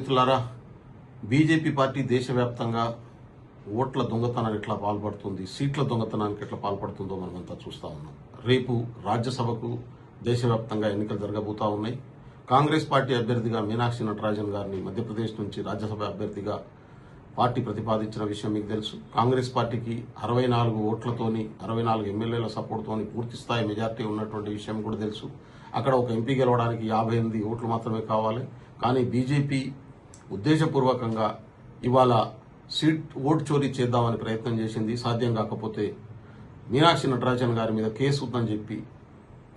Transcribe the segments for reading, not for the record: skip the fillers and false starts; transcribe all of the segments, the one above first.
మిత్రులారా, BJP party దేశవ్యాప్తంగా ఓట్ల దొంగతనానికి ఎట్లా పాల్పడుతుంది, సీట్ల దొంగతనానికి ఎట్లా పాల్పడుతుందో మనమంతా చూస్తూ ఉన్నాం. రేపు రాజ్యసభకు దేశవ్యాప్తంగా ఎన్నికలు జరగబోతా ఉన్నాయి. కాంగ్రెస్ పార్టీ అభ్యర్థిగా మీనాక్షి నటరాజన్ గారిని మధ్యప్రదేశ్ నుంచి రాజ్యసభ అభ్యర్థిగా పార్టీ ప్రతిపాదించిన విషయం మీకు తెలుసు. కాంగ్రెస్ పార్టీకి 64 ఓట్లతోని 64 ఎమ్మెల్యేల సపోర్ట్తోని పూర్తిస్థాయి మెజార్టీ ఉన్నటువంటి విషయం కూడా తెలుసు. అక్కడ ఒక ఎంపీ గెలవడానికి 58 ఓట్లు మాత్రమే కావాలి. కానీ బీజేపీ ఉద్దేశపూర్వకంగా ఇవాళ ఓటు చోరీ చేద్దామని ప్రయత్నం చేసింది. సాధ్యం కాకపోతే మీనాక్షి నటరాజన్ గారి మీద కేసు ఉందని చెప్పి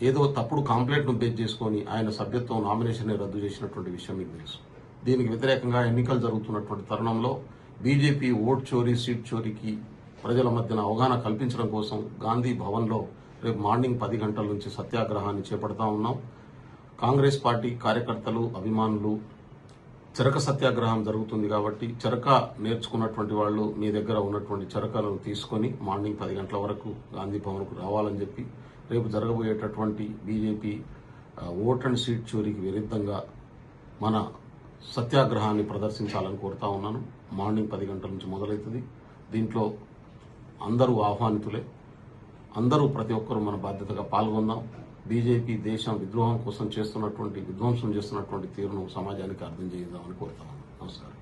ఏదో తప్పుడు కాంప్లైంట్ను బేస్ చేసుకొని ఆయన సభ్యత్వం నామినేషన్ రద్దు చేసినటువంటి విషయం మీకు తెలుసు. దీనికి వ్యతిరేకంగా ఎన్నికలు జరుగుతున్నటువంటి తరుణంలో బీజేపీ ఓటు చోరీ, సీట్ చోరీకి ప్రజల మధ్యన అవగాహన కల్పించడం కోసం గాంధీ భవన్లో రేపు మార్నింగ్ 10 గంటల నుంచి సత్యాగ్రహాన్ని చేపడతా ఉన్నాం. కాంగ్రెస్ పార్టీ కార్యకర్తలు, అభిమానులు చరక సత్యాగ్రహం జరుగుతుంది కాబట్టి చరక నేర్చుకున్నటువంటి వాళ్ళు మీ దగ్గర ఉన్నటువంటి చరకలను తీసుకొని మార్నింగ్ 10 గంటల వరకు గాంధీ భవన్కు రావాలని చెప్పి రేపు జరగబోయేటటువంటి బీజేపీ ఓట్ అండ్ సీట్ చోరీకి విరుద్ధంగా మన సత్యాగ్రహాన్ని ప్రదర్శించాలని కోరుతా ఉన్నాను. మార్నింగ్ 10 గంటల నుంచి మొదలవుతుంది. దీంట్లో అందరూ ఆహ్వానితులే. అందరూ ప్రతి ఒక్కరూ మన బాధ్యతగా పాల్గొందాం. బీజేపీ దేశం విధ్వంసం చేస్తున్నటువంటి తీరును సమాజానికి అర్థం చేద్దామని కోరుతా ఉన్నాను. నమస్కారం.